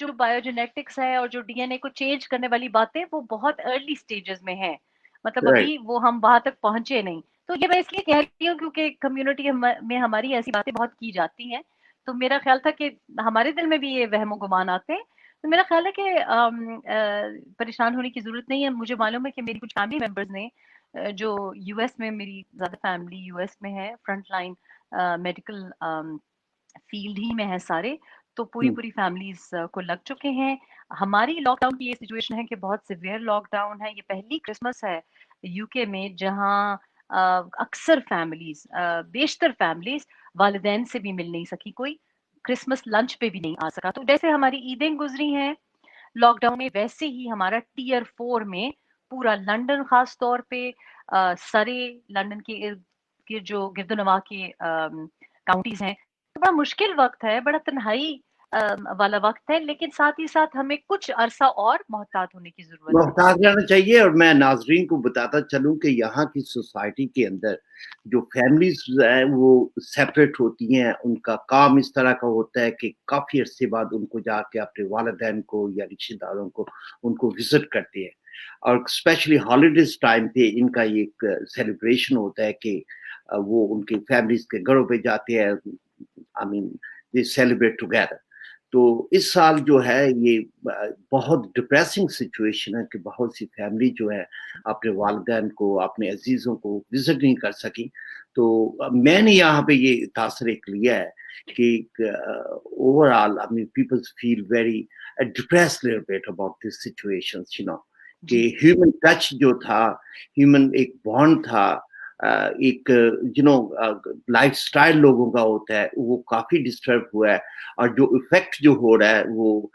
जो बायोजेनेटिक्स है और जो डीएनए को चेंज करने वाली बातें वो बहुत अर्ली स्टेजेस में है, मतलब राइट। अभी वो हम वहां तक पहुंचे नहीं। तो ये मैं इसलिए कह रही हूँ क्योंकि कम्युनिटी में हमारी ऐसी बातें बहुत की जाती हैं। तो मेरा ख्याल था कि हमारे दिल में भी ये वहम गुमान आते हैं। तो मेरा ख्याल है कि परेशान होने की जरूरत नहीं है। मुझे मालूम है कि मेरी कुछ फैमिली मेंबर्स ने जो यूएस में, मेरी ज्यादा फैमिली यूएस में है, फ्रंट लाइन मेडिकल फील्ड ही में है सारे, तो पूरी पूरी फैमिलीज को लग चुके हैं। हमारी लॉकडाउन की ये सिचुएशन है कि बहुत सिवियर लॉकडाउन है। ये पहली क्रिसमस है यूके में जहां अक्सर फैमिलीज, बेशतर फैमिलीज वालिदैन से भी मिल नहीं सकी, कोई क्रिसमस लंच पे भी नहीं आ सका। तो जैसे हमारी ईदें गुजरी हैं लॉकडाउन में, वैसे ही हमारा टीयर 4 में पूरा लंदन, खास तौर पे सरे, लंदन के इर्द गिर्द जो गिरदोनवा के काउंटीज हैं, तो बड़ा मुश्किल वक्त है, बड़ा तन्हाई वाला वक्त है, लेकिन साथ ही साथ हमें कुछ अरसा और मोहतात होने की जरूरत है। मोहताज रहना चाहिए। और मैं नाजरीन को बताता चलूं कि यहाँ की सोसाइटी के अंदर जो फैमिलीज है वो सेपरेट होती हैं। उनका काम इस तरह का होता है कि काफी अरसे बाद उनको जाके अपने वालिदैन को या रिश्तेदारों को उनको विजिट करते हैं। और स्पेशली हॉलीडेज टाइम पे इनका ये एक सेलिब्रेशन होता है कि वो उनकी फैमिलीज के घरों पे जाते हैं। आई मीन दे सेलिब्रेट टुगेदर। तो इस साल जो है ये बहुत डिप्रेसिंग सिचुएशन है कि बहुत सी फैमिली जो है अपने वालिदैन को, अपने अजीजों को विजिट नहीं कर सकी। तो मैंने यहाँ पे ये तासर एक लिया है कि overall I mean people feel very depressed little bit about this situations, you know, कि जी ह्यूमन टच जो था, ह्यूमन एक बॉन्ड था, एक यू नो लाइफ स्टाइल लोगों का होता है, वो काफी डिस्टर्ब हुआ है। और जो इफेक्ट जो हो रहा है वो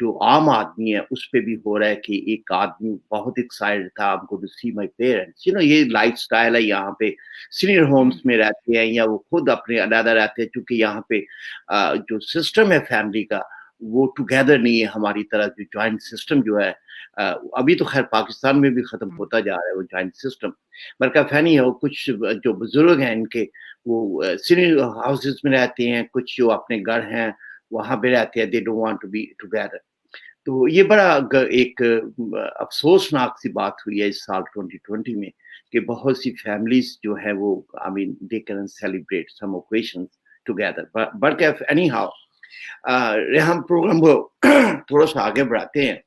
जो आम आदमी है उस पे भी हो रहा है कि एक आदमी बहुत एक्साइटेड था हमको to see my parents, you know, ये लाइफ स्टाइल है यहाँ पे। सीनियर होम्स में रहते हैं या वो खुद अपने अलग रहते हैं, क्योंकि यहाँ पे जो सिस्टम है फैमिली का वो टुगेदर नहीं है हमारी तरह। जो जॉइंट सिस्टम जो है अभी तो खैर पाकिस्तान में भी खत्म होता जा रहा है वो जॉइंट सिस्टम। मगर फैनी है वो, कुछ जो बुजुर्ग हैं इनके वो सीनियर हाउसेस में रहते हैं, कुछ जो अपने घर हैं वहां पे रहते हैं, they don't want to be together. तो ये बड़ा एक अफसोसनाक सी बात हुई है इस साल 2020 में कि बहुत सी फैमिलीज जो है वो I mean they can celebrate some occasions together. But anyhow हम प्रोग्राम को थोड़ा सा आगे बढ़ाते हैं।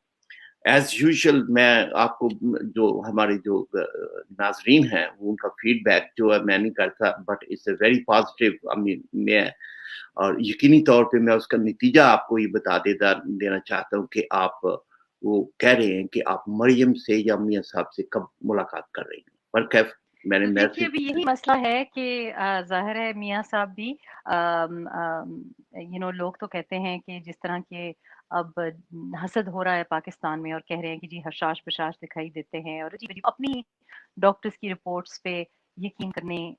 एज यूजुअल मैं आपको जो हमारे जो नाजरीन हैं उनका फीडबैक जो है मैं नहीं करता, but it's a very positive. I mean मैं और यकीनी तौर पे मैं उसका नतीजा आपको ये देना चाहता हूँ कि आप वो कह रहे हैं कि आप मरियम से या मियाँ साहब से कब मुलाकात कर रही हैं। पर कैफ मैंने तो देखिए, मैसेज अभी यही मसला है कि ज़ाहिर है मियाँ साहब भी लोग तो कहते हैं कि जिस तरह के अब हसद हो रहा है पाकिस्तान में, और कह रहे हैं कि जी हशाश बशाश दिखाई देते हैं और अजीब-अजीब अपनी डॉक्टर्स की रिपोर्ट्स पे यकीन करने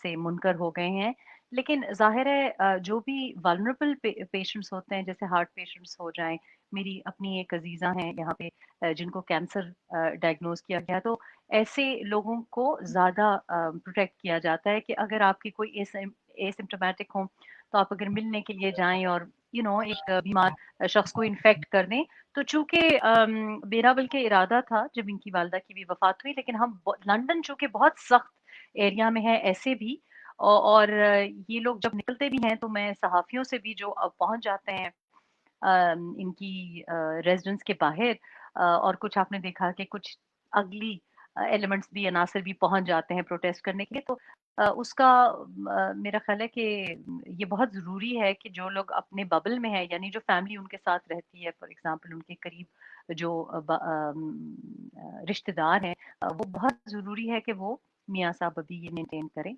से मुनकर हो गए हैं। लेकिन ज़ाहिर है जो भी वल्नरेबल पेशेंट्स होते हैं, जैसे हार्ट पेशेंट्स हो जाएँ, मेरी अपनी एक अज़ीज़ा हैं यहाँ पे जिनको कैंसर डायग्नोज़ किया गया, तो ऐसे लोगों को ज़्यादा प्रोटेक्ट किया जाता है कि अगर आपकी कोई एसिम्प्टोमेटिक हो, तो आप अगर मिलने के लिए जाएँ और एक बीमार शख्स को इन्फेक्ट कर दें। तो चूँकि मेरा बल्कि इरादा था जब इनकी वालिदा की भी वफ़ात हुई, लेकिन हम ब लंदन चूँकि बहुत सख्त एरिया में है ऐसे भी, और ये लोग जब निकलते भी हैं तो मैं सहाफ़ियों से भी जो पहुँच जाते हैं इनकी रेज़िडेंस के बाहर, और कुछ आपने देखा कि कुछ अगली एलिमेंट्स भी, अनासिर भी पहुँच जाते हैं प्रोटेस्ट करने के लिए। तो उसका मेरा ख़्याल है कि ये बहुत ज़रूरी है कि जो लोग अपने बबल में हैं, यानी जो फैमिली उनके साथ रहती है, फॉर एग्ज़ाम्पल उनके करीब जो रिश्तेदार हैं, वो बहुत ज़रूरी है कि वो मियाँ साहब अभी ये मेंटेन करें।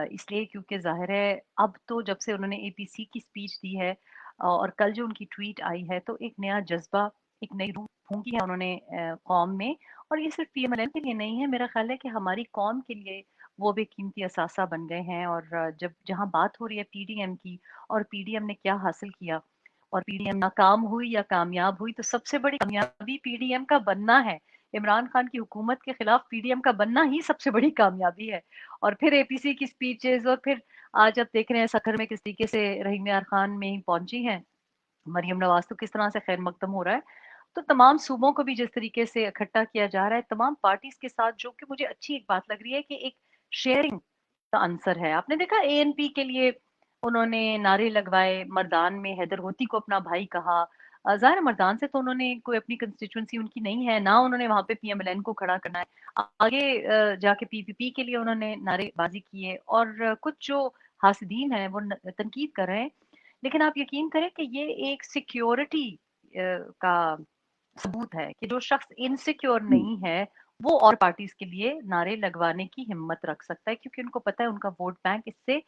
इसलिए क्योंकि ज़ाहिर है अब तो जब से उन्होंने एपीसी की स्पीच दी है और कल जो उनकी ट्वीट आई है, तो एक नया जज़्बा, एक नई रूह फूँकी है उन्होंने कौम में। और ये सिर्फ़ पीएमएलएन के लिए नहीं है, मेरा ख़्याल है कि हमारी कौम के लिए वो भी कीमती असासा बन गए हैं। और जब जहाँ बात हो रही है पीडीएम की, और पीडीएम ने क्या हासिल किया, और पीडीएम नाकाम हुई या कामयाब हुई, तो सबसे बड़ी कामयाबी पीडीएम का बनना है। इमरान खान की हुकूमत के खिलाफ पीडीएम का बनना ही सबसे बड़ी कामयाबी है। और फिर एपीसी की स्पीचेज़, और फिर आज आप देख रहे हैं सखर में किस तरीके से रहीम यार खान में ही पहुंची हैं, मरियम नवाज तो किस तरह से खैर मकदम हो रहा है, तो तमाम सूबों को भी जिस तरीके से इकट्ठा किया जा रहा है तमाम पार्टीज के साथ, जो कि मुझे अच्छी एक बात लग रही है कि एक शेयरिंग का आंसर है। आपने देखा एएनपी के लिए उन्होंने नारे लगवाए, मर्दान में हैदर होती को अपना भाई कहा। ज़ाहिर मर्दान से तो उन्होंने कोई अपनी कंस्टिट्यूंसी उनकी नहीं है, ना उन्होंने वहां पे पीएमएलएन को खड़ा करना है। आगे जाके पीपीपी के लिए उन्होंने नारेबाजी की है, और कुछ जो हासिदीन है वो तनकीद कर रहे हैं, लेकिन आप यकीन करें कि ये एक सिक्योरिटी का सबूत है कि जो शख्स इनसिक्योर नहीं है वो और पार्टीज के लिए नारे लगवाने की हिम्मत रख सकता है, क्योंकि उनको पता है उनका वोट बैंक इससे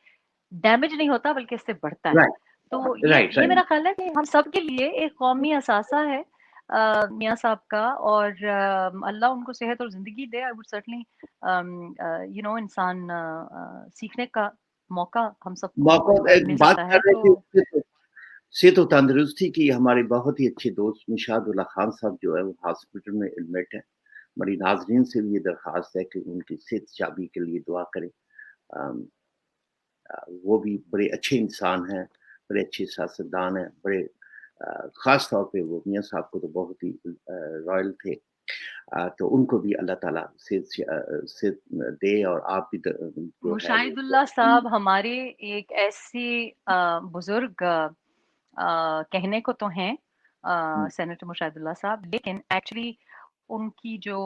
डैमेज नहीं होता बल्कि इससे बढ़ता है। राइट तो राइट ये राइट मेरा ख्याल है कि हम सब के लिए एक कौमी असासा है मियाँ साहब का, और अल्लाह उनको सेहत और जिंदगी दे। आई वुड सर्टनली इंसान सीखने का मौका हम सबको मौका एक मिल बात सकता कर है। रहे थे, तो से तो तंदुरुस्ती की हमारे बहुत ही अच्छे दोस्त निशादुल्लाह खान साहब जो है वो हॉस्पिटल में एडमिट है। हमारी नाजरीन से भी ये दरख्वास्त है कि उनकी सेहत याबी के लिए दुआ करें। अम, वो भी बड़े अच्छे इंसान हैं, बड़े अच्छे सियासतदान हैं, बड़े ख़ास तौर पे वो मियाँ साहब को तो बहुत ही रॉयल थे। तो उनको भी अल्लाह ताला सेहत दे, और आप भी जो है वो मुशाहिदुल्लाह साहब हमारे एक ऐसे बुजुर्ग कहने को तो हैं हुँ, सेनेटर मुशाहिदुल्लाह साहब, लेकिन एक्चुअली उनकी जो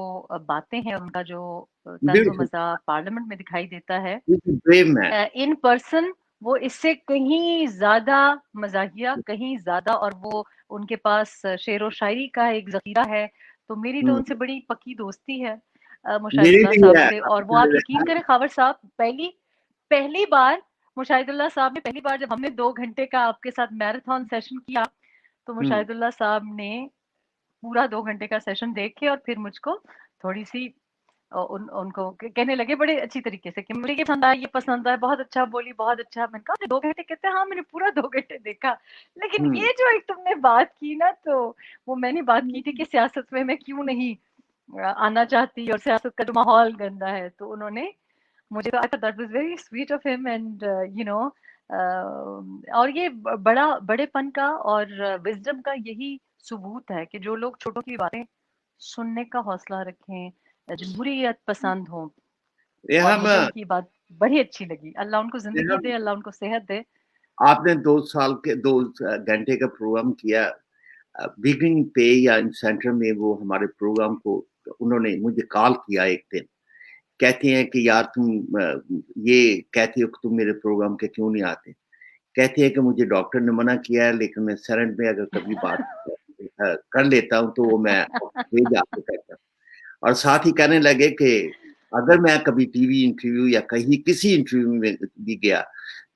बातें हैं, उनका जो तंज़ो ब्यूटीफुल, मज़ाक पार्लियामेंट में दिखाई देता है, ब्रेव मैन। इन पर्सन वो इससे कहीं ज़्यादा मज़ाहिया, कहीं ज़्यादा, और वो उनके पास शेर व शायरी का एक ज़ख़ीरा है। तो मेरी तो हुँ, उनसे बड़ी पक्की दोस्ती है मेरी मुशाहिदुल्लाह भी साहब है। से। और वो आप यकीन करें ख़ावर साहब, पहली पहली बार मुशाहिदुल्लाह साहब ने, पहली बार जब हमने 2 घंटे का आपके साथ मैराथन सेशन किया, तो हुँ, मुशाहिदुल्लाह साहब ने पूरा 2 घंटे का सेशन देख के और फिर मुझको थोड़ी-सी उनको कहने लगे बड़े अच्छी तरीके से कि मुझे ये पसंद आया, ये पसंद आया, बहुत अच्छा बोली, बहुत अच्छा। मैंने कहा आपने 2 घंटे? कहते हैं हाँ, मैंने पूरा 2 घंटे देखा। लेकिन हुँ, ये जो एक तुमने बात की ना, तो वो मैंने बात की थी हुँ, कि सियासत में मैं क्यों नहीं आना चाहती, और सियासत का जो माहौल गंदा है। तो उन्होंने मुझे तो I thought that was very sweet of him, and और ये बड़ा बड़ेपन का और विज़डम का यही सबूत है कि जो लोग छोटों की बातें सुनने का हौसला रखें, जमहूरियत पसंद हो। ये और हम मुझे उनकी बात बड़ी अच्छी लगी। अल्लाह उनको ये ज़िंदगी हम दे, अल्लाह उनको सेहत दे। आपने 2 साल के 2 घंटे का प्रोग्राम किया। बिगिनिंग पे या इन सेंटर में वो हमारे प्रोग्राम को उन्होंने मुझे कॉल किया एक दिन। कहती हैं कि यार तुम ये कहती हो कि तुम मेरे प्रोग्राम के क्यों नहीं आते? कहती है कि मुझे डॉक्टर ने मना किया है, लेकिन मैं सेनेट में अगर कभी बात कर लेता हूँ तो वो मैं भेज आके करता हूँ। और साथ ही कहने लगे कि अगर मैं कभी टीवी इंटरव्यू या कहीं किसी इंटरव्यू में भी गया,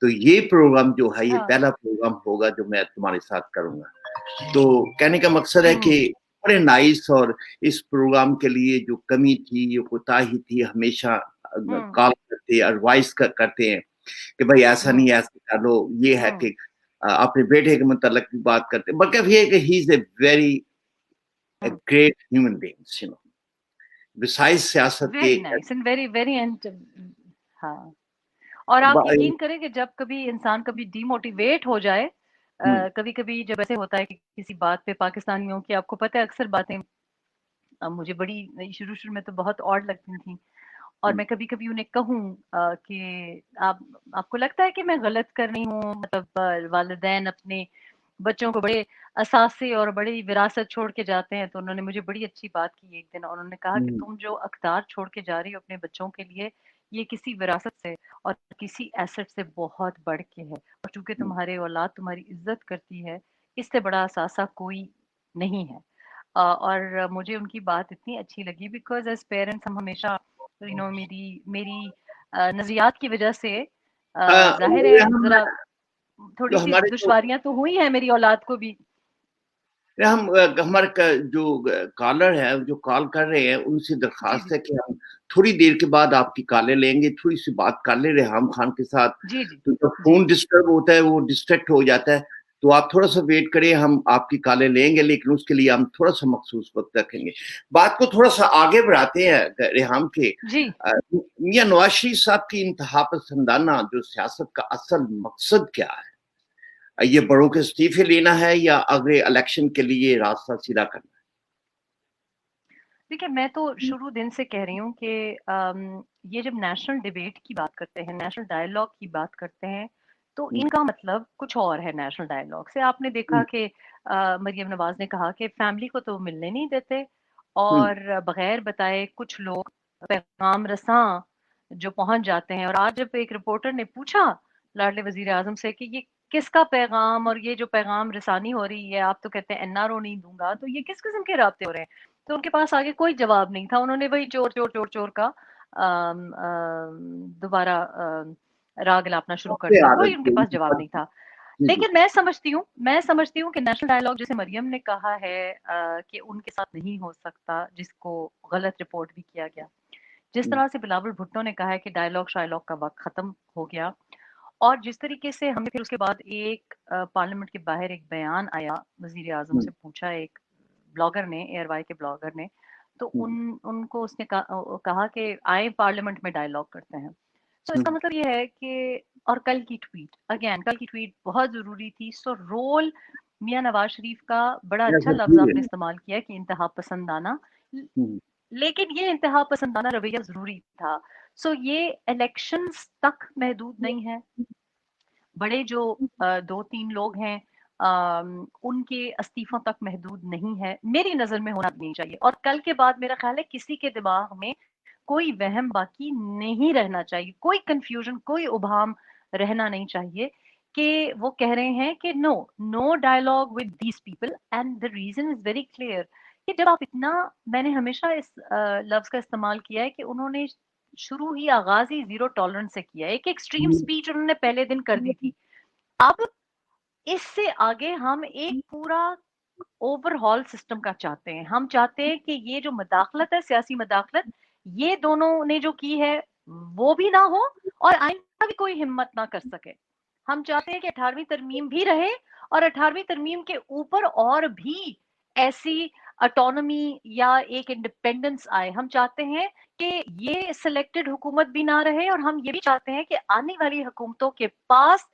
तो ये प्रोग्राम जो है, ये हाँ, पहला प्रोग्राम होगा जो मैं तुम्हारे साथ करूँगा। तो कहने का मकसद है हुँ, कि बड़े नाइस, और इस प्रोग्राम के लिए जो कमी थी, जो कोताही थी, हमेशा हुँ, कॉल करते, एडवाइस करते हैं कि भाई ऐसा नहीं, हुँ, ऐसा कर लो। ये है हुँ, कि अपने बेटे के मतलब की बात करते हैं। बल्कि ये है कि he is a hmm. Great human beings, besides सियासत के। Very nice and very very and हाँ। और आप ब यकीन करें कि जब कभी इंसान कभी डिमोटिवेट हो जाए, हुँ, कभी-कभी जब ऐसे होता है कि किसी बात पे पाकिस्तानियों की, आपको पता है अक्सर बातें मुझे बड़ी शुरू-शुरू में तो बहुत ऑड लगती थी, और हुँ, मैं कभी-कभी उन्हें कहूँ कि आपको लगता है कि मैं गलत कर रही हूँ, मतलब वालिदैन अपने बच्चों को बड़े असासे और बड़ी विरासत छोड़ के जाते हैं। तो उन्होंने मुझे बड़ी अच्छी बात की एक दिन, और उन्होंने कहा कि हुँ, तुम जो अक़दार छोड़ के जा रही हो अपने बच्चों के लिए, ये किसी विरासत से और किसी एसेट से बहुत बढ़ के है, और चूँकि हुँ, तुम्हारे औलाद तुम्हारी इज़्ज़त करती है, इससे बड़ा असासा कोई नहीं है। और मुझे उनकी बात इतनी अच्छी लगी, बिकॉज़ एज़ पेरेंट्स हम हमेशा मेरी मेरी नज़रियात की वज़ह से ज़ाहिर ये है हम ज़रा जो थोड़ी-सी हमारे जो दुश्वारियाँ तो हुई हैं मेरी औलाद को भी। ये हम हमारे जो कॉलर है, जो कॉल कर रहे हैं, उनसे जी, दरख्वास्त जी। है कि हम थोड़ी देर के बाद आपकी कॉलें लेंगे, थोड़ी-सी बात कर लें रेहाम खान के साथ। जी, जी। तो जब जी। फ़ोन डिस्टर्ब होता है, वो डिस्ट्रैक्ट हो जाता है, तो आप थोड़ा-सा वेट करें, हम आपकी कॉलें लेंगे, लेकिन उसके लिए हम थोड़ा-सा मख़सूस वक़्त रखेंगे। बात को थोड़ा-सा आगे बढ़ाते हैं रेहाम के। जी। मियाँ नवाज़ शरीफ साहब की इंतहा पसंदाना जो सियासत का असल मकसद क्या है? ये बड़ों के इस्तीफे लेना है या अगले इलेक्शन के लिए रास्ता सीधा करना है? देखिए, मैं तो शुरू दिन से कह रही हूँ कि ये जब नेशनल डिबेट की बात करते हैं, नेशनल डायलॉग की बात करते हैं, तो इनका मतलब कुछ और है नेशनल डायलॉग से। आपने देखा कि मरियम नवाज ने कहा कि फैमिली को तो मिलने नहीं देते और बगैर बताए कुछ लोग पैगाम रसां जो पहुंच जाते हैं। और आज जब एक रिपोर्टर ने पूछा लाडले वजीर आजम से कि ये किसका पैगाम और ये जो पैगाम रसानी हो रही है, आप तो कहते हैं एनआरओ नहीं दूंगा, तो ये किस किस्म के राब्ते हो रहे हैं? तो उनके पास आगे कोई जवाब नहीं था। उन्होंने वही चोर चोर चोर चोर का दोबारा राग लापना शुरू कर सबसे दिया। कोई आदत उनके पास जवाब नहीं था। जी। लेकिन मैं समझती हूँ कि नेशनल डायलॉग जैसे मरियम ने कहा है कि उनके साथ नहीं हो सकता, जिसको गलत रिपोर्ट भी किया गया। जिस तरह से बिलावल भुट्टो ने कहा है कि डायलॉग शायलॉग का वक्त खत्म हो गया, और जिस तरीके से हमने फिर उसके बाद एक पार्लियामेंट के बाहर एक बयान आया, वजीर आजम से पूछा एक ब्लॉगर ने, एयरवाई के ब्लॉगर ने, तो उनको उसने कहा कि आए पार्लियामेंट में डायलॉग करते हैं। तो इसका मतलब ये है कि, और कल की ट्वीट बहुत जरूरी थी। सो रोल मियां नवाज शरीफ का, बड़ा अच्छा लफ्ज आपने इस्तेमाल किया कि इंतहा पसंदाना, लेकिन ये इंतहा पसंदाना रवैया जरूरी था। सो ये इलेक्शंस तक महदूद नहीं है। बड़े जो 2-3 लोग हैं उनके इस्तीफों तक महदूद नहीं है, मेरी नज़र में होना भी नहीं चाहिए। और कल के बाद मेरा ख़्याल है किसी के दिमाग में कोई वहम बाकी नहीं रहना चाहिए, कोई कन्फ्यूज़न, कोई उबाम रहना नहीं चाहिए कि वो कह रहे हैं कि no dialogue with these people, and the reason is very clear कि जब आप इतना, मैंने हमेशा इस लफ्ज़ का इस्तेमाल किया है कि उन्होंने शुरू ही आगाज़ ही ज़ीरो टॉलरेंस से किया है। एक एक्सट्रीम स्पीच उन्होंने पहले दिन कर दी थी। अब इससे आगे हम एक पूरा ओवरहॉल सिस्टम का चाहते हैं। हम चाहते हैं कि ये जो मदाखलत है, सियासी मदाखलत, ये दोनों ने जो की है वो भी ना हो और आइंदा भी कोई हिम्मत ना कर सके। हम चाहते हैं कि 18वीं तरमीम भी रहे और 18वीं तरमीम के ऊपर और भी ऐसी ऑटोनॉमी या एक इंडिपेंडेंस आए। हम चाहते हैं कि ये सिलेक्टेड हुकूमत भी ना रहे, और हम ये भी चाहते हैं कि आने वाली हुकूमतों के पास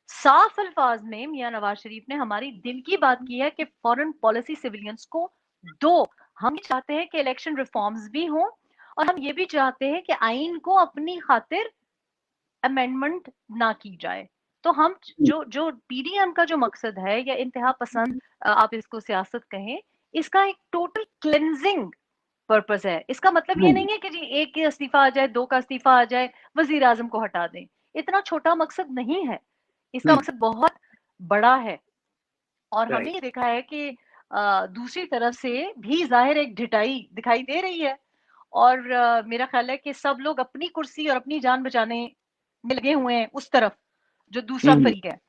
साफ अल्फाज में मियां नवाज शरीफ ने हमारी दिल की बात की है कि फॉरेन पॉलिसी सिविलियंस को दो। हम ये चाहते हैं कि इलेक्शन रिफॉर्म्स भी हों, और हम ये भी चाहते हैं कि आइन को अपनी खातिर अमेंडमेंट ना की जाए। तो हम जो जो पीडीएम का जो मकसद है, या इंतहा पसंद आप इसको सियासत कहें, इसका एक टोटल क्लेंजिंग पर्पस है। इसका मतलब ये नहीं है कि जी एक का इस्तीफा आ जाए, दो का इस्तीफा आ जाए, वजीर आजम को हटा दें। इतना छोटा मकसद नहीं है, इसका मकसद बहुत बड़ा है। और हमने ये देखा है कि दूसरी तरफ से भी जाहिर एक ढिठाई दिखाई दे रही है, और मेरा ख्याल है कि सब लोग अपनी कुर्सी और अपनी जान बचाने में लगे हुए हैं उस तरफ, जो दूसरा फरीक है।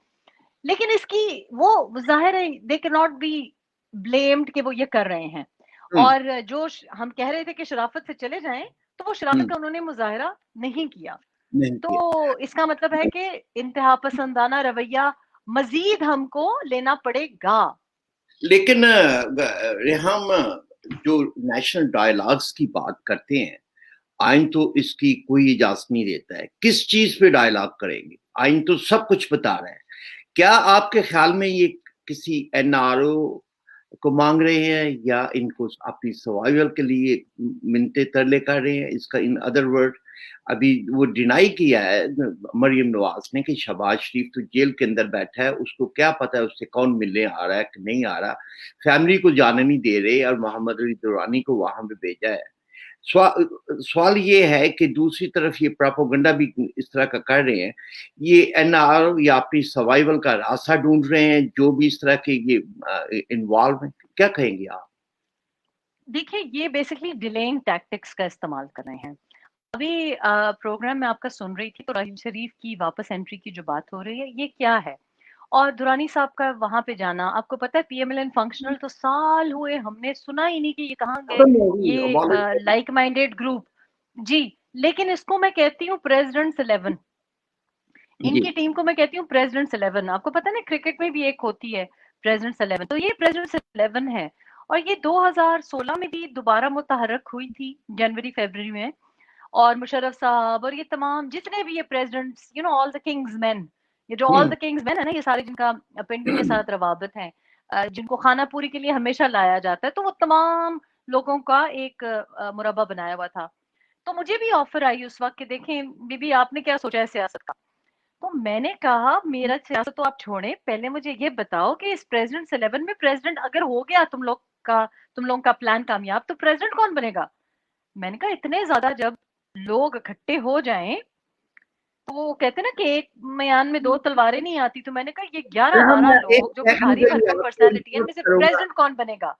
लेकिन इसकी वो जाहिर है they can not be blamed कि वो ये कर रहे हैं। और जो हम कह रहे थे कि शराफत से चले जाएं, तो वो शराफत का उन्होंने मुजाहरा नहीं किया। तो इसका मतलब है कि इंतहा पसंदाना रवैया मजीद हमको लेना पड़ेगा। लेकिन हम जो नेशनल डायलॉग्स की बात करते हैं, आइन तो इसकी कोई इजाजत नहीं देता है। किस चीज पे डायलॉग करेंगे? आइन तो सब कुछ बता रहा है। क्या आपके ख्याल में ये किसी एनआरओ को मांग रहे हैं या इनको अपनी सर्वाइवल के लिए मिन्नतें तरले कर रहे हैं? इसका इन अदर वर्ड अभी वो डिनाई किया है मरियम नवाज ने कि शहबाज शरीफ तो जेल के अंदर बैठा है, उसको क्या पता है उससे कौन मिलने आ रहा है कि नहीं आ रहा, फैमिली को जाने नहीं दे रहे, और मोहम्मद अली दुरानी को वहां पे भेजा है। सवाल ये है कि दूसरी तरफ ये प्रोपेगेंडा भी इस तरह का कर रहे हैं, ये एनआर या अपनी सर्वाइवल का रास्ता ढूंढ रहे हैं, जो भी इस तरह के ये इन्वॉल्व हैं। क्या कहेंगे आप? देखिए, ये बेसिकली डिलेइंग टैक्टिक्स का इस्तेमाल कर रहे हैं। अभी प्रोग्राम में आपका सुन रही थी तो राहील शरीफ की वापस एंट्री की जो बात हो रही है, ये क्या है? और दुरानी साहब का वहां पे जाना, आपको पता है पीएमएलएन फंक्शनल तो साल हुए, हमने सुना ही नहीं कि ये कहाँ गए, ये लाइक माइंडेड ग्रुप। जी, लेकिन इसको मैं कहती हूँ प्रेसिडेंट्स 11। इनकी टीम को मैं कहती हूँ प्रेसिडेंट्स 11। आपको पता है ना क्रिकेट में भी एक होती है प्रेसिडेंट्स 11, तो ये प्रेसिडेंट्स 11 है। और ये 2016 में भी दोबारा मुतहर्रक हुई थी, जनवरी फरवरी में। और मुशर्रफ साहब और ये तमाम जितने भी ये presidents, all the kings man, یہ جو آل دا کنگز مین ہے نا، یہ سارے جن کا پنڈی کے ساتھ روابط ہیں، جن کو خانہ پوری کے لیے ہمیشہ لایا جاتا ہے، تو وہ تمام لوگوں کا ایک مربع بنایا ہوا تھا. تو مجھے بھی آفر آئی اس وقت کہ دیکھیں بی بی آپ نے کیا سوچا ہے سیاست کا. تو میں نے کہا میرا سیاست تو آپ چھوڑیں، پہلے مجھے یہ بتاؤ کہ اس پریزیڈنٹ 11 میں پریزیڈنٹ اگر ہو گیا تم لوگوں کا پلان کامیاب، تو پریزیڈنٹ کون بنے گا؟ میں نے کہا اتنے زیادہ جب لوگ اکٹھے ہو جائیں تو وہ کہتے نا کہ ایک میان میں 2 تلواریں نہیں آتی، تو میں نے کہا یہ 11-12 لوگ جو کہ بھاری بھرکم پرسنالٹی ہے، ان میں سے پریزیڈنٹ کون بنے گا؟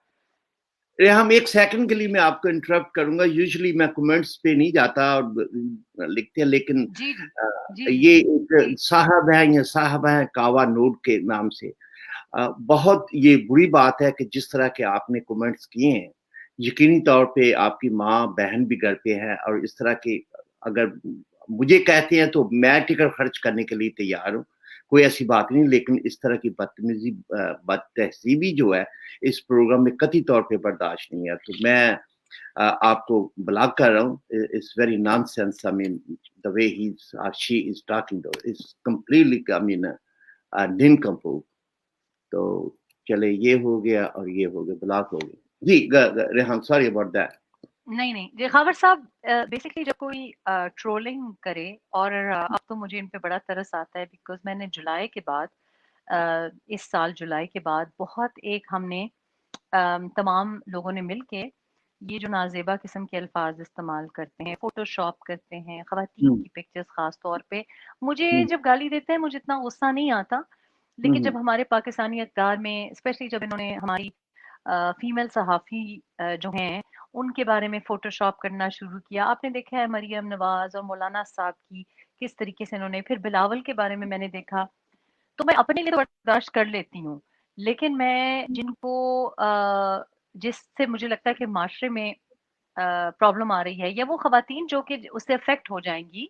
ہم ایک سیکنڈ کے لیے میں آپ کو انٹرپٹ کروں گا. یوزلی میں کمنٹس پہ نہیں جاتا اور لکھتے ہیں، لیکن جی جی یہ ایک صاحب ہے یا صاحبہ ہے کاوا نوڈ کے نام سے. بہت یہ بری بات ہے کہ جس طرح کے آپ نے کمنٹس کیے ہیں، یقینی طور پہ آپ کی ماں بہن بھی گھر پہ ہیں، اور اس طرح کے اگر مجھے کہتے ہیں تو میں ٹکٹ خرچ کرنے کے لیے تیار ہوں، کوئی ایسی بات نہیں. لیکن اس طرح کی بدتمیزی بد تہذیبی جو ہے اس پروگرام میں قطعی طور پہ برداشت نہیں ہے. تو میں آپ کو بلاک کر رہا ہوں. It's very nonsense. I mean the way he's or she is talking though is completely I mean nincompoop. تو چلے یہ ہو گیا اور یہ ہو گیا، بلاک ہو گیا. جی ریحان سوری اباؤٹ دیٹ. نہیں خاور صاحب، بیسکلی جب کوئی ٹرولنگ کرے، اور اب تو مجھے ان پہ بڑا ترس آتا ہے بیکاز میں نے جولائی کے بعد، اس سال جولائی کے بعد بہت ایک ہم نے تمام لوگوں نے مل کے یہ جو نازیبا قسم کے الفاظ استعمال کرتے ہیں، فوٹو شاپ کرتے ہیں خواتین کی پکچرز، خاص طور پہ مجھے جب گالی دیتے ہیں مجھے اتنا غصہ نہیں آتا، لیکن جب ہمارے پاکستانی اقدار میں اسپیشلی جب انہوں نے ہماری فیمیل صحافی جو ہیں ان کے بارے میں فوٹو شاپ کرنا شروع کیا. آپ نے دیکھا ہے مریم نواز اور مولانا صاحب کی کس طریقے سے انہوں نے، پھر بلاول کے بارے میں نے دیکھا. تو میں اپنے لیے برداشت کر لیتی ہوں، لیکن میں جن کو جس سے مجھے لگتا ہے کہ معاشرے میں پرابلم آ رہی ہے، یا وہ خواتین جو کہ اس سے افیکٹ ہو جائیں گی،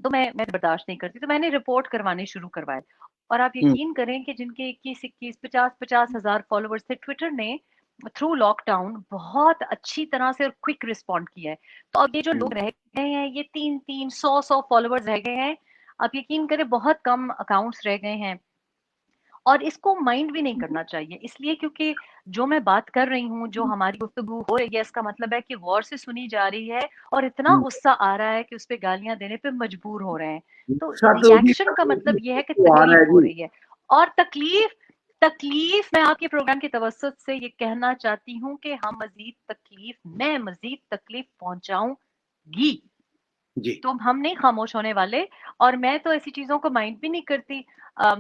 تو میں برداشت نہیں کرتی. تو میں نے رپورٹ کروانے شروع کروائے، اور آپ یقین کریں کہ جن کے 21 50 ہزار فالوورز تھے، ٹویٹر نے تھرو لاک ڈاؤن بہت اچھی طرح سے اور کوئک رسپونڈ کیا ہے. تو اب یہ جو لوگ رہ گئے ہیں، یہ 300 فالوورز رہ گئے ہیں. آپ یقین کریں بہت کم اکاؤنٹس رہ گئے ہیں، اور اس کو مائنڈ بھی نہیں کرنا چاہیے، اس لیے کیونکہ جو میں بات کر رہی ہوں، جو ہماری گفتگو ہو رہی ہے، اس کا مطلب ہے کہ غور سے سنی جا رہی ہے، اور اتنا غصہ آ رہا ہے کہ اس پہ گالیاں دینے پہ مجبور ہو رہے ہیں. تو ریئیکشن کا مطلب یہ ہے کہ تکلیف ہو رہی ہے، اور تکلیف میں آپ کے پروگرام کی توسط سے یہ کہنا چاہتی ہوں کہ میں مزید تکلیف پہنچاؤں گی. تو ہم نہیں خاموش ہونے والے، اور میں تو ایسی چیزوں کو مائنڈ بھی نہیں کرتی.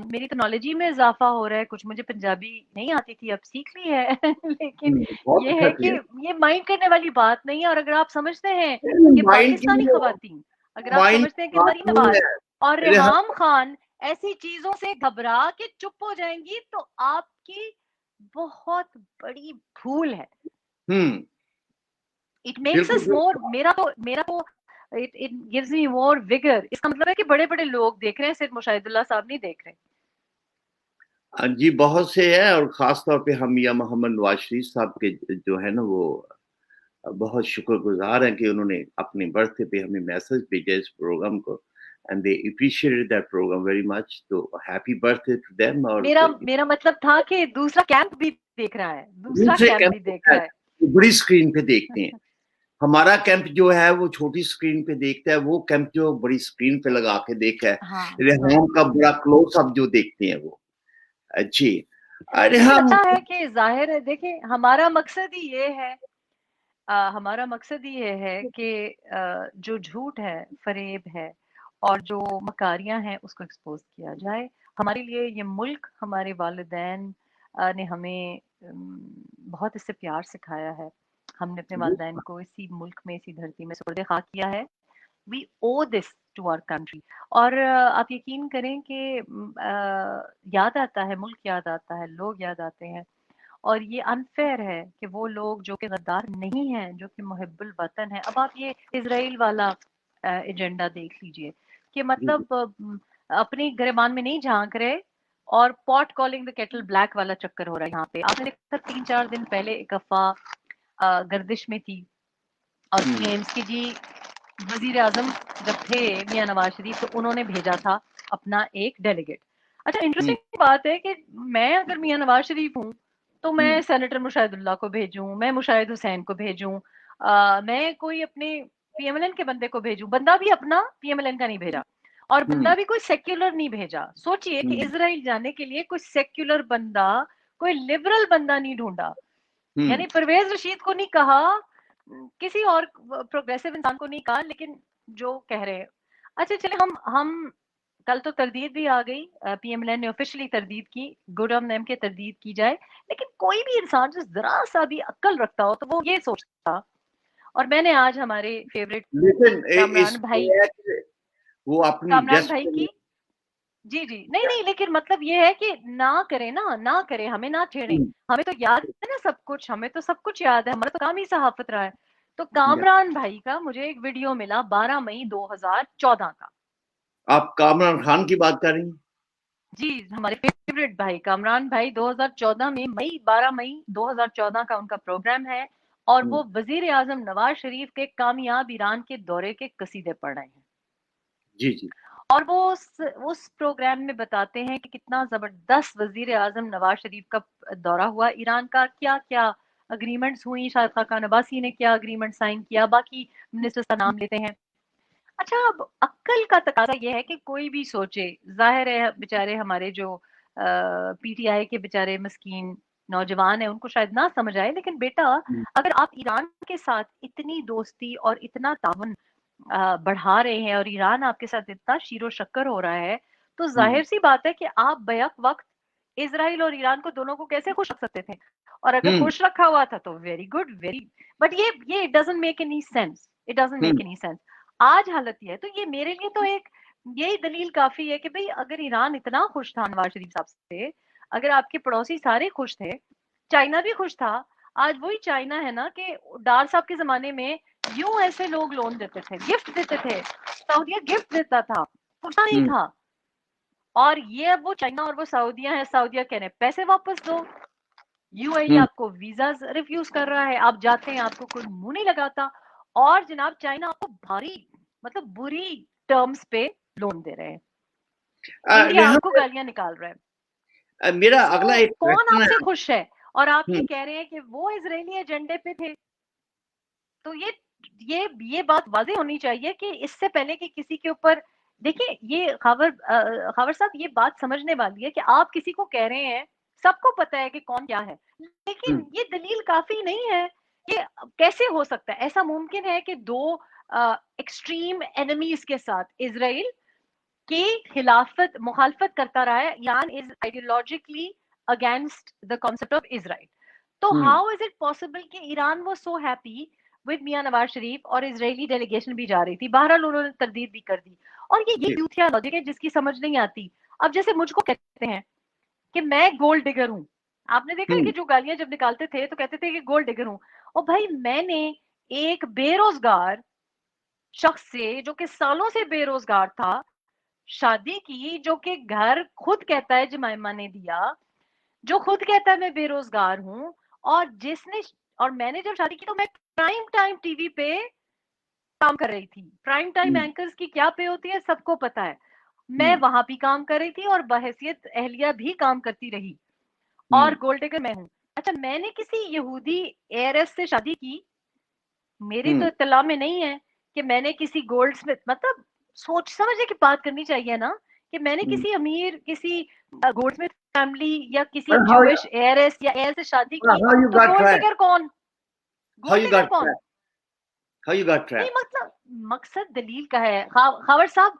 میری تو نالج میں اضافہ ہو رہا ہے. کچھ مجھے پنجابی نہیں آتی تھی، اب سیکھ لی ہے لیکن یہ ہے کہ یہ مائنڈ کرنے والی بات نہیں ہے. اور اگر آپ سمجھتے ہیں کہ پاکستانی خواتین، اگر آپ سمجھتے ہیں کہ مریم نواز اور ریحام خان ایسی چیزوں سے گھبرا کے چپ ہو جائیں گی، تو آپ کی بہت بڑی بھول ہے. اٹ میکس اس مور، میرا تو it gives me more vigor. اس کا مطلب ہے کہ بڑے بڑے لوگ دیکھ رہے ہیں، صرف مشاہد اللہ صاحب نہیں دیکھ رہے. جی بہت سے ہیں، اور خاص طور پہ ہم یا محمد نواز شریف صاحب کے جو ہے نا وہ بہت شکر گزار ہیں کہ انہوں نے اپنے برتھ پہ ہمیں میسج بھیجا اس پروگرام کو، and they appreciated that program very much. تو happy birthday to them. اور میرا مطلب تھا کہ دوسرا کیمپ بھی دیکھ رہا ہے، دوسرا کیمپ بھی دیکھ رہا ہے، بڑی اسکرین پہ دیکھتے ہیں. ہمارا کیمپ جو ہے وہ چھوٹی اسکرین پہ دیکھتا ہے، وہ کیمپ جو بڑی اسکرین پہ لگا کے دیکھا ہے، ریحام کا بڑا کلوز اپ جو دیکھتے ہیں وہ. جی لگتا ہے کہ ظاہر ہے، دیکھیں ہمارا مقصد ہی یہ ہے کہ جو جھوٹ ہے، فریب ہے، اور جو مکاریاں ہیں اس کو ایکسپوز کیا جائے. ہمارے لیے یہ ملک، ہمارے والدین نے ہمیں بہت اس سے پیار سکھایا ہے. ہم نے اپنے والدین کو اسی ملک میں، اسی دھرتی میں سپرد خاک کیا ہے. We owe this to our country. اور آپ یقین کریں کہ یاد آتا ہے، ملک یاد آتا ہے، لوگ یاد آتے ہیں. اور یہ انفیئر ہے کہ وہ لوگ جو کہ غدار نہیں ہیں، جو کہ محب الوطن ہیں. اب آپ یہ اسرائیل والا ایجنڈا دیکھ لیجئے کہ مطلب اپنی گریبان میں نہیں جھانک رہے، اور پاٹ کالنگ دا کیٹل بلیک والا چکر ہو رہا ہے یہاں پہ. آپ نے دیکھا 3-4 دن پہلے ایک افواہ گردش میں تھی، اور ایمس کی جی وزیر اعظم جب تھے میاں نواز شریف، تو انہوں نے بھیجا تھا اپنا ایک ڈیلیگیٹ. اچھا انٹرسٹنگ بات ہے کہ میں اگر میاں نواز شریف ہوں تو میں سینیٹر مشاہد اللہ کو بھیجوں, میں مشاہد حسین کو بھیجوں, میں کوئی اپنے پی ایم ایل این کے بندے کو بھیجوں. بندہ بھی اپنا پی ایم ایل این کا نہیں بھیجا, اور بندہ بھی کوئی سیکولر نہیں بھیجا. سوچئے کہ اسرائیل جانے کے لیے کوئی سیکولر بندہ, کوئی لبرل بندہ نہیں ڈھونڈا. یعنی پرویز رشید کو نہیں کہا, کسی اور پروگریسو انسان کو نہیں کہا, لیکن جو کہہ رہے ہیں. اچھا چلے ہم کل تو تردید بھی آ گئی, پی ایم ایل این نے آفیشلی تردید کی, گڈ آن دیم کے تردید کی جائے, لیکن کوئی بھی انسان جو ذرا سا بھی عقل رکھتا ہو تو وہ یہ سوچتا. اور میں نے آج ہمارے فیوریٹ کامران بھائی کی جی نہیں لیکن مطلب یہ ہے کہ نہ کریں, ہمیں نہ چھیڑیں. ہمیں تو یاد ہے نا سب کچھ, ہمیں تو سب کچھ یاد ہے, ہمارا تو کام ہی صحافت رہا ہے. تو کامران بھائی کا مجھے ایک ویڈیو ملا 12 مئی 2014 کا. آپ کامران خان کی بات کر رہی ہیں؟ جی, ہمارے فیوریٹ بھائی کامران بھائی 2014 میں 12 مئی 2014 کا ان کا پروگرام ہے, اور وہ وزیر اعظم نواز شریف کے کامیاب ایران کے دورے کے قصیدے پڑھ رہے ہیں. جی اور وہ اس پروگرام میں بتاتے ہیں کہ کتنا زبردست وزیر اعظم نواز شریف کا دورہ ہوا ایران کا, کیا کیا اگریمنٹس ہوئی, شاہد خاقان عباسی نے کیا اگریمنٹ سائن کیا, باقی منسٹرز کا نام لیتے ہیں. اچھا اب عقل کا تقاضا یہ ہے کہ کوئی بھی سوچے, ظاہر ہے بیچارے ہمارے جو پی ٹی آئی کے بیچارے مسکین نوجوان ہیں ان کو شاید نہ سمجھ آئے, لیکن بیٹا اگر آپ ایران کے ساتھ اتنی دوستی اور اتنا تعاون بڑھا رہے ہیں, اور ایران آپ کے ساتھ اتنا شیر و شکر ہو رہا ہے, تو ظاہر سی بات ہے کہ آپ بیک وقت اسرائیل اور ایران کو دونوں کو کیسے خوش رکھ سکتے تھے. اور اگر خوش رکھا ہوا تھا تو ویری گڈ, بٹ یہ it doesn't make any sense. آج حالت یہ ہے, تو یہ میرے لیے تو ایک یہی دلیل کافی ہے کہ بھئی اگر ایران اتنا خوش تھا نواز شریف صاحب سے, اگر آپ کے پڑوسی سارے خوش تھے, چائنا بھی خوش تھا. آج وہی چائنا ہے نا کہ ڈار صاحب کے زمانے میں یوں ایسے لوگ لون دیتے تھے, گفٹ دیتے تھے, سعودیہ گفٹ دیتا تھا, پوچھنا نہیں تھا. اور یہ اب وہ چائنا اور وہ سعودیہ ہے, سعودیہ کہنے پیسے واپس دو, یو اے ای آپ کو ویزاز ریفیوز کر رہا ہے, آپ جاتے ہیں آپ کو کوئی منہ نہیں لگاتا, اور جناب چائنا آپ کو بھاری مطلب بری ٹرمز پہ لون دے رہے ہیں, انڈیا آپ کو گالیاں نکال رہا ہے. میرا اگلا ایک کون آپ سے خوش ہے؟ اور آپ یہ کہہ رہے ہیں کہ وہ اسرائیلی ایجنڈے پہ تھے. تو یہ بات واضح ہونی چاہیے کہ اس سے پہلے کہ کسی کے اوپر, دیکھیں یہ خاور صاحب یہ بات سمجھنے والی ہے کہ آپ کسی کو کہہ رہے ہیں, سب کو پتا ہے کہ کون کیا ہے, لیکن یہ دلیل کافی نہیں ہے. یہ کیسے ہو سکتا ہے؟ ایسا ممکن ہے کہ دو ایکسٹریم اینیمیز کے ساتھ اسرائیل کی مخالفت کرتا رہا ہے. Iran is ideologically against the concept of Israel. تو ہاؤ از اٹ پاسبل کہ ایران وہ so happy with Mian Nawaz Sharif, اور اسرائیلی ڈیلیگیشن بھی جا رہی تھی, بہرحال انہوں نے تردید بھی کر دی. اور یہ یوتھیا لاجک ہے جس کی سمجھ نہیں آتی. اب جیسے مجھ کو کہتے ہیں کہ میں گولڈ ڈگر ہوں, آپ نے دیکھا کہ جو گالیاں جب نکالتے تھے تو کہتے تھے کہ گولڈ ڈگر ہوں. اور بھائی میں نے ایک بے روزگار شخص سے, جو کہ سالوں سے بے روزگار تھا, شادی کی, جو کہ گھر خود کہتا ہے جمائمہ نے دیا, جو خود کہتا ہے میں بے روزگار ہوں, اور میں نے جب شادی کی تو میں پرائم ٹائم ٹی وی پہ کام کر رہی تھی. پرائم ٹائم اینکرز کی کیا پے ہوتی ہے سب کو پتا ہے, میں وہاں بھی کام کر رہی تھی اور بحیثیت اہلیہ بھی کام کرتی رہی, اور گولڈ ڈگر میں ہوں. اچھا میں نے کسی یہودی ایئرس سے شادی کی, میری تو اطلاع میں نہیں ہے کہ میں نے کسی گولڈ سمتھ, مطلب سوچ سمجھے کی بات کرنی چاہیے نا, کہ میں نے کسی امیر, کسی گولڈ سمتھ فیملی یا کسی جوش ایئرس یا ایئر سے شادی کی, تو گولڈ ڈگر کون؟ گولڈ ڈگر کون؟ نہیں مقصد دلیل کا ہے خاور صاحب.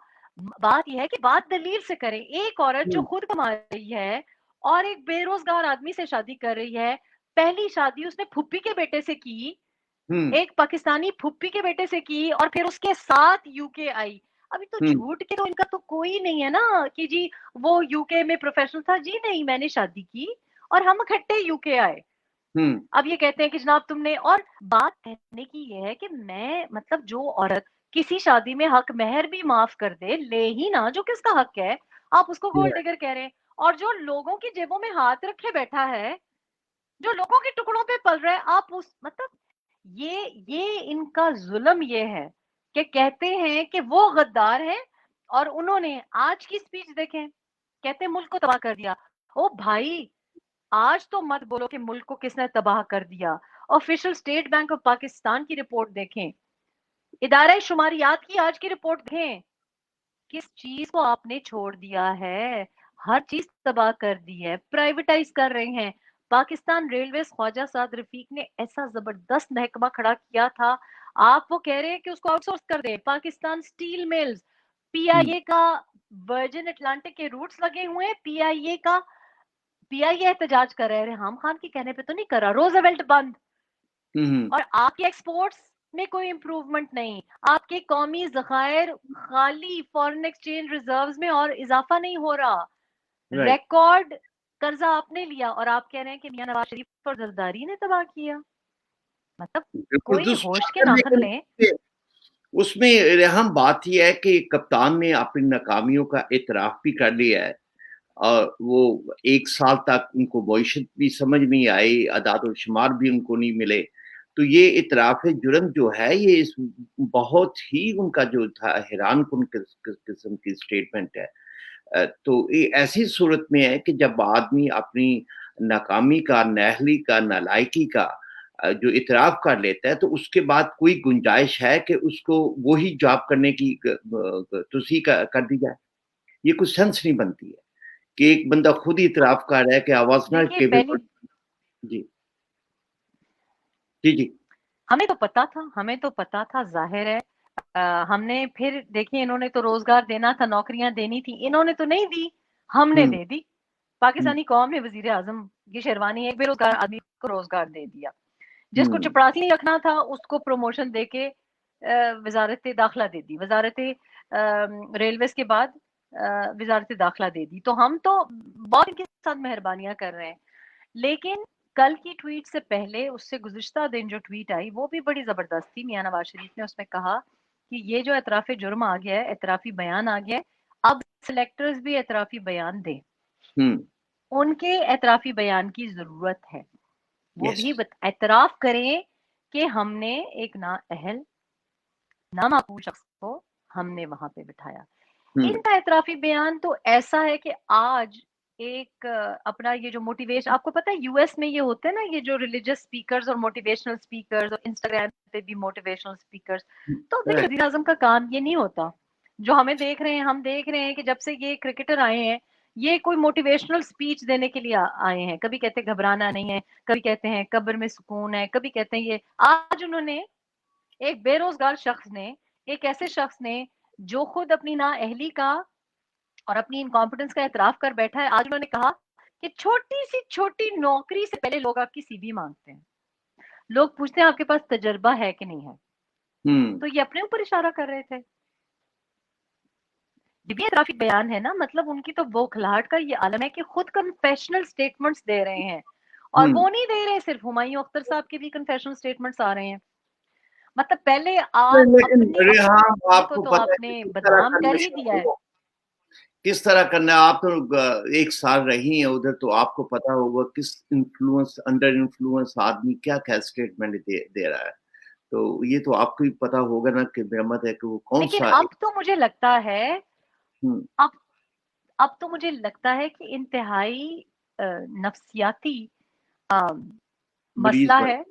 بات یہ ہے کہ بات دلیل سے کریں. ایک عورت جو خود کما رہی ہے اور ایک بے روزگار آدمی سے شادی کر رہی ہے, پہلی شادی اس نے پھپھی کے بیٹے سے کی, ایک پاکستانی پھپھی کے بیٹے سے کی, اور پھر اس کے ساتھ یو کے آئی. ابھی تو جھوٹ کے تو ان کا تو کوئی نہیں ہے نا کہ جی وہ یو کے میں پروفیشنل تھا, جی نہیں میں نے شادی کی اور ہم اکٹھے یو کے آئے. اب یہ کہتے ہیں کہ جناب تم نے, اور بات کہنے کی یہ ہے کہ میں مطلب جو عورت کسی شادی میں حق مہر بھی معاف کر دے, لے ہی نہ, جو کس کا حق ہے, آپ اس کو گولڈ ڈگر کہہ رہے ہیں. اور جو لوگوں کی جیبوں میں ہاتھ رکھے بیٹھا ہے, جو لوگوں کے ٹکڑوں پہ پل رہا ہے, آپ اس مطلب یہ ان کا ظلم یہ ہے کہ کہتے ہیں کہ وہ غدار ہے اور انہوں نے آج کی اسپیچ دیکھیں, کہتے ہیں ملک کو تباہ کر دیا. او بھائی, آج تو مت بولو کہ ملک کو کس نے تباہ کر دیا. Official state bank of Pakistan کی رپورٹ دیکھیں, ادارہ شماریات کی آج کی رپورٹ دیکھیں, کس چیز کو آپ نے چھوڑ دیا ہے, ہر چیز تباہ کر دی ہے, پرائیویٹائز کر رہے ہیں. پاکستان ریلویز خواجہ سعد رفیق نے ایسا زبردست محکمہ کھڑا کیا تھا, آپ وہ کہہ رہے ہیں کہ اس کو آؤٹ سورس کر دیں. پاکستان سٹیل ملز, پی آئی اے کا ورجن اٹلانٹک کے روٹس لگے ہوئے ہیں, پی آئی اے احتجاج کر رہے ہیں, ریحام خان کے کہنے پہ تو نہیں کر رہا. روزویلٹ بند, اور آپ کے ایکسپورٹس میں کوئی امپروومنٹ نہیں, آپ کے قومی ذخائر خالی, فورن ایکسچینج ریزروز میں اور اضافہ نہیں ہو رہا, ریکارڈ قرضہ آپ نے لیا, اور آپ کہہ رہے ہیں کہ میاں نواز شریف اور زرداری نے تباہ کیا. مطلب کوئی ہوش کے ناخن لیں. اس میں ہم بات یہ ہے کہ کپتان نے اپنی ناکامیوں کا اعتراف بھی کر لیا ہے, اور وہ 1 سال تک ان کو معیشت بھی سمجھ نہیں آئی, اعداد و شمار بھی ان کو نہیں ملے. تو یہ اعتراف جرم جو ہے یہ بہت ہی ان کا جو تھا حیران کن قسم کی اسٹیٹمنٹ ہے. تو یہ ایسی صورت میں ہے کہ جب آدمی اپنی ناکامی کا, نااہلی کا, نالائکی کا جو اعتراف کر لیتا ہے, تو اس کے بعد کوئی گنجائش ہے کہ اس کو وہی جاب کرنے کی توسیع کر دی جائے؟ یہ کوئی سینس نہیں بنتی ہے کہ ایک بندہ خود ہی اعتراف کر رہا ہے کہ آواز نہ کیپیبل. جی جی جی, ہمیں تو پتا تھا, ظاہر ہے. ہم نے پھر دیکھیں, انہوں نے تو روزگار دینا تھا, نوکریاں دینی تھی, انہوں نے تو نہیں دی, ہم نے دے دی. پاکستانی قوم نے وزیر اعظم کی شیروانی ایک بے روزگار آدمی کو روزگار دے دیا. جس کو چپڑاسی نہیں رکھنا تھا اس کو پروموشن دے کے وزارت داخلہ دے دی, وزارت ریلویز کے بعد وزارت داخلہ دے دی. تو ہم تو بہت ان کے ساتھ مہربانیاں کر رہے ہیں. لیکن کل کی ٹویٹ سے پہلے, اس سے گزشتہ دن جو ٹویٹ آئی وہ بھی بڑی زبردست تھی. میاں نواز شریف نے اس میں کہا کہ یہ جو اعتراف جرم آ گیا ہے, اعترافی بیان آ گیا ہے, اب سلیکٹرز بھی اعترافی بیان دیں. ان کے اعترافی بیان کی ضرورت ہے, وہ بھی اعتراف کریں کہ ہم نے ایک نااہل, نامعقول شخص کو ہم نے وہاں پہ بٹھایا. ان کا اعترافی بیان تو ایسا ہے کہ آج ایک اپنا یہ جو موٹیویشن, آپ کو پتا ہے یو ایس میں یہ ہوتے ہیں نا, یہ جو ریلیجس سپیکرز اور موٹیویشنل سپیکرز, اور انسٹاگرام پہ بھی موٹیویشنل سپیکرز, تو وزیر اعظم کا کام یہ نہیں ہوتا جو ہمیں دیکھ رہے ہیں. ہم دیکھ رہے ہیں کہ جب سے یہ کرکٹر آئے ہیں, یہ کوئی موٹیویشنل سپیچ دینے کے لیے آئے ہیں. کبھی کہتے ہیں گھبرانا نہیں ہے, کبھی کہتے ہیں قبر میں سکون ہے, کبھی کہتے ہیں یہ. آج انہوں نے ایک بے روزگار شخص نے, ایک ایسے شخص نے جو خود اپنی نااہلی کا اور اپنی انکمپٹنس کا اعتراف کر بیٹھا ہے, آج انہوں نے کہا کہ چھوٹی سی چھوٹی نوکری سے پہلے لوگ آپ کی سی وی مانگتے ہیں, لوگ پوچھتے ہیں آپ کے پاس تجربہ ہے کہ نہیں ہے. تو یہ اپنے اوپر اشارہ کر رہے تھے. یہ بھی اعترافی بیان ہے نا, مطلب ان کی تو بوکھلاہٹ کا یہ عالم ہے کہ خود کنفیشنل سٹیٹمنٹس دے رہے ہیں. اور وہ نہیں دے رہے, صرف ہمایوں اختر صاحب کے بھی کنفیشنل سٹیٹمنٹس آ رہے ہیں. مطلب پہلے آپ اپنی کو تو آپ نے بدنام کر ہی دیا ہے. کس طرح کرنا ہے, آپ تو 1 سال رہی ہیں ادھر, تو آپ کو پتا ہوگا کس انفلوئنس, انڈر انفلوئنس آدمی کیا کیا اسٹیٹمنٹ دے رہا ہے. تو یہ تو آپ کو ہی پتا ہوگا نا کہ محمد ہے کہ وہ کون لیکن سا. اب تو مجھے لگتا ہے اب تو مجھے لگتا ہے کہ انتہائی نفسیاتی مسئلہ ہے.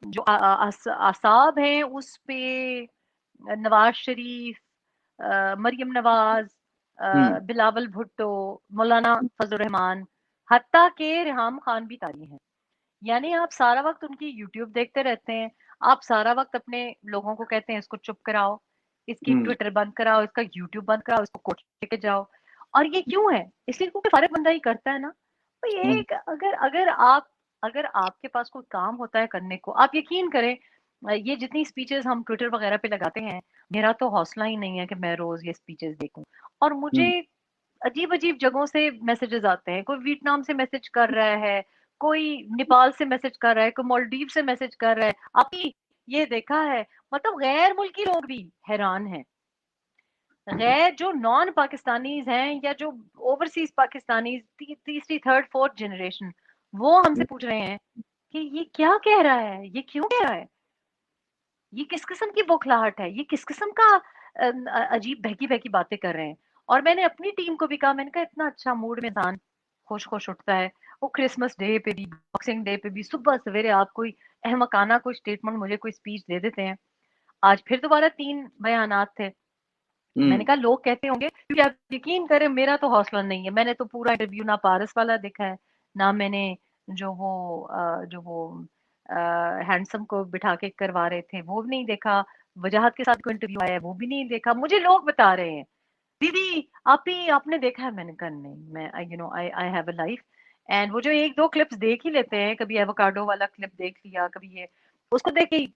جو اعصاب ہیں اس پہ نواز شریف, مریم نواز, بلاول بھٹو, مولانا فضل الرحمان, حتیٰ کہ ریحام خان بھی طاری ہیں. یعنی آپ سارا وقت ان کی یوٹیوب دیکھتے رہتے ہیں, آپ سارا وقت اپنے لوگوں کو کہتے ہیں اس کو چپ کراؤ, اس کی ٹویٹر بند کراؤ, اس کا یوٹیوب بند کراؤ, اس کو کوٹ لے کے جاؤ. اور یہ کیوں ہے؟ اس لیے کیونکہ فارغ بندہ ہی کرتا ہے نا. تو یہ اگر آپ کے پاس کوئی کام ہوتا ہے کرنے کو, آپ یقین کریں یہ جتنی سپیچز ہم ٹویٹر وغیرہ پہ لگاتے ہیں, میرا تو حوصلہ ہی نہیں ہے کہ میں روز یہ سپیچز دیکھوں. اور مجھے عجیب عجیب جگہوں سے میسیجز آتے ہیں, کوئی ویتنام سے میسج کر رہا ہے, کوئی نیپال سے میسج کر رہا ہے, کوئی مالدیو سے میسج کر رہا ہے, آپ یہ دیکھا ہے. مطلب غیر ملکی لوگ بھی حیران ہیں, غیر جو نان پاکستانیز ہیں یا جو اوورسیز پاکستانیز, تیسری تھرڈ فورتھ جنریشن, وہ ہم سے پوچھ رہے ہیں کہ یہ کیا کہہ رہا ہے, یہ کیوں کہہ رہا ہے, یہ کس قسم کی بوکھلاہٹ ہے, یہ کس قسم کا अजीब बहकी-बहकी बातें कर रहे हैं। और मैंने अपनी टीम को भी कहा, मैंने कहा इतना अच्छा मूड में इंसान खुश-खुश उठता है। वो क्रिसमस डे पे भी, बॉक्सिंग डे पे भी सुबह सवेरे आप कोई अहमकाना कोई स्टेटमेंट मुझे कोई स्पीच दे देते हैं। आज फिर दोबारा 3 बयानात थे। मैंने कहा लोग कहते होंगे, क्योंकि आप यकीन करें मेरा तो हौसला नहीं है। मैंने तो पूरा इंटरव्यू ना पारस वाला देखा है, ना मैंने जो वो हैंडसम को बिठा के करवा रहे थे वो भी नहीं देखा, वजाहत के साथ कोई इंटरव्यू आया है वो भी नहीं देखा। मुझे लोग बता रहे हैं दीदी आप ही आपने देखा है। मैंने कहा नहीं, मैं I have a life. And वो जो 1-2 क्लिप्स देख ही लेते हैं, कभी एवोकाडो वाला क्लिप देख लिया, कभी ये, उसको देख के ही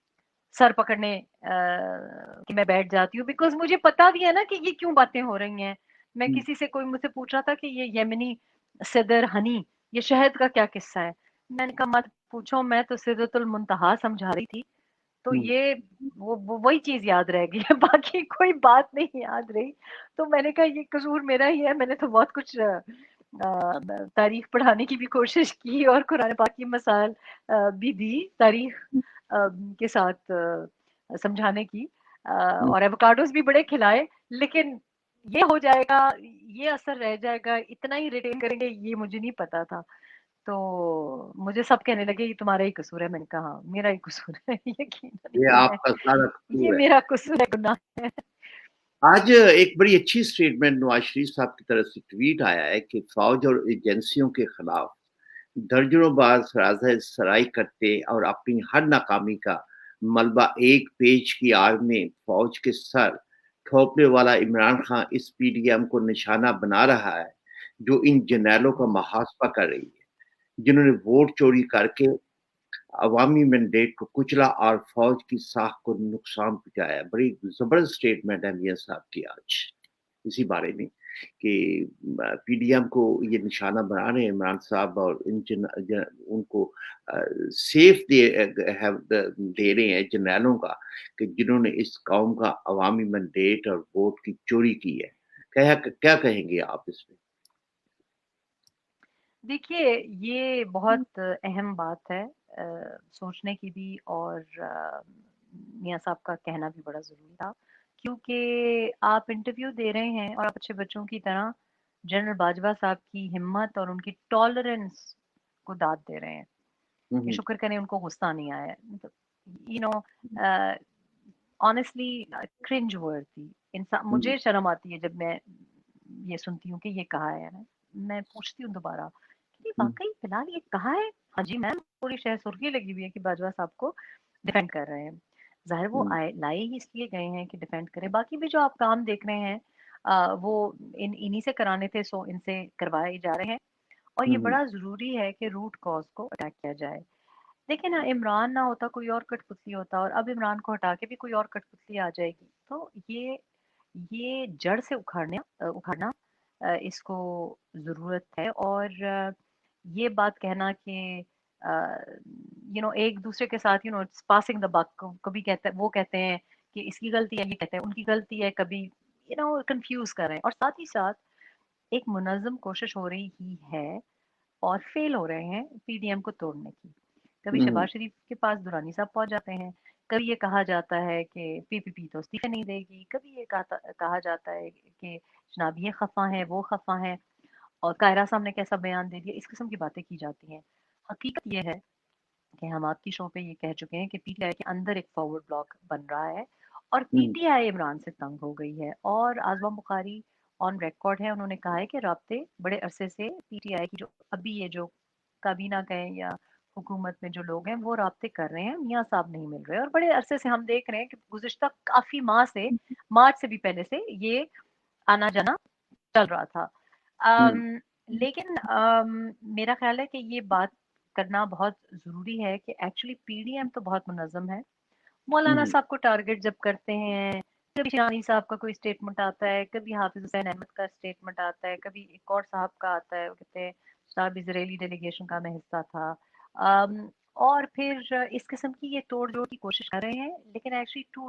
सर पकड़ने कि मैं बैठ जाती हूँ, बिकॉज़ मुझे पता भी है ना कि ये क्यों बातें हो रही हैं। मैं किसी से, कोई मुझसे पूछ रहा था कि ये येमेनी सदर हनी, ये शहद का क्या किस्सा है? मैंने कहा मत पूछो, मैं तो सिदरतुल मुंतहा समझा रही थी। तो ये वो वही चीज़ याद रह गई है, बाकी कोई बात नहीं याद रही। तो मैंने कहा ये कसूर मेरा ही है, मैंने तो बहुत कुछ तारीख पढ़ाने की भी कोशिश की और कुरान पाक की मसाल भी दी तारीख के साथ समझाने की, और एवोकाडोस भी बड़े खिलाए, लेकिन ये हो जाएगा, ये असर रह जाएगा, इतना ही रिटेन करेंगे, ये मुझे नहीं पता था। तो मुझे सब कहने लगे ये तुम्हारा ही कसूर है। मैंने कहा हाँ मेरा ही कसूर है, यकीनन ये ये है, आपका सारा ये कसूर है। मेरा कसूर है, गुनाह है। आज एक बड़ी अच्छी स्टेटमेंट नवाज शरीफ साहब की तरफ से ट्वीट आया है कि फौज और एजेंसियों के खिलाफ दर्जनों बार सराजा सराई करते और अपनी हर नाकामी का मलबा एक पेज की आड़ में फौज के सर ठोपने वाला इमरान खान इस पीडीएम को निशाना बना रहा है, जो इन जर्नैलों का मुहासबा कर रही है, जिन्होंने वोट चोरी करके अवामी मैंडेट को कुचला और फौज की साख को नुकसान पहुंचाया। बड़ी जबरदस्त स्टेटमेंट है मियां साहब की आज इसी बारे में कि पीडीएम को ये निशाना बना रहे हैं इमरान साहब और उनको सेफ दे रहे हैं जर्नैलों का कि जिन्होंने इस कौम का अवामी मैंडेट और वोट की चोरी की है। क्या क्या कहेंगे आप इसमें? देखिए ये बहुत अहम बात है, सोचने की भी, और मियाँ साहब का कहना भी बड़ा ज़रूरी था, क्योंकि आप इंटरव्यू दे रहे हैं और आप अच्छे बच्चों की तरह जनरल बाजवा साहब की हिम्मत और उनकी टॉलरेंस को दाद दे रहे हैं कि हम्म, शुक्र करें उनको गुस्सा नहीं आया है। मतलब यू नो ऑनेस्टली क्रिंज वर्दी इंसान, हम्म, मुझे शर्म आती है जब मैं ये सुनती हूँ कि ये कहा है ना। मैं पूछती हूँ दोबारा कि हम्म, वाकई फिलहाल ये कहा है? हाँ जी मैम, पूरी शहर सुर्खी लगी हुई है कि बाजवा साहब को डिफेंड कर रहे हैं। ज़ाहिर वो हम्म, आए लाए ही इसलिए गए हैं कि डिफेंड करें। बाकी भी जो आप काम देख रहे हैं वो इन्हीं से कराने थे, सो इनसे करवाए जा रहे हैं। और ये हम्म, बड़ा ज़रूरी है कि रूट कॉज़ को अटैक किया जाए। देखिए ना, इमरान ना होता कोई और कठपुतली होता, और अब इमरान को हटा के भी कोई और कठपुतली आ जाएगी। तो ये जड़ से उखाड़ना इसको ज़रूरत है। और ये बात कहना कि एक दूसरे के साथ इट्स पासिंग द बक, कभी कहते वो कहते हैं कि इसकी गलती है, ये कहते हैं उनकी गलती है, कभी कंफ्यूज कर रहे हैं। और साथ ही साथ एक मुनज़्ज़म कोशिश हो रही ही है और फेल हो रहे हैं पीडीएम को तोड़ने की। कभी हम्म, शहबाज शरीफ के पास दुरानी साहब पहुंच जाते हैं, कभी ये कहा जाता है कि पीपीपी तो इस्तीफे नहीं देगी, कभी ये कहा जाता है कि जनाब ये खफा है वो खफा है, और कायरा साहब ने कैसा बयान दे दिया, इस किस्म की बातें की जाती हैं। हकीकत ये है कि हम आपकी शो पे ये कह चुके हैं कि पीटीआई के अंदर एक फॉरवर्ड ब्लॉक बन रहा है, और हम्म, पीटीआई इमरान से तंग हो गई है। और आजमा बुखारी ऑन रिकॉर्ड है, उन्होंने कहा है कि राब्ते बड़े अरसे से पीटीआई की जो अभी ये जो काबीना कहें या हुकूमत में जो लोग हैं वो राब्ते कर रहे हैं, मियाँ साहब नहीं मिल रहे। और बड़े अरसे से हम देख रहे हैं कि गुज़िश्ता काफ़ी माह से, मार्च से भी पहले से ये आना-जाना चल रहा था। हम्म, लेकिन मेरा ख़्याल है कि ये बात करना बहुत ज़रूरी है कि एक्चुअली पीडीएम तो बहुत मुनज़्ज़म है। मौलाना हम्म, साहब को टारगेट जब करते हैं, कभी शिरानी साहब का कोई स्टेटमेंट आता है, कभी हाफिज़ हुसैन अहमद का स्टेटमेंट आता है, कभी एक और साहब का आता है, वो कहते हैं साहब इजरायली डेलीगेशन का मैं हिस्सा था। और फिर इस किस्म की ये तोड़-जोड़ की कोशिश कर रहे हैं, लेकिन एक्चुअली टूट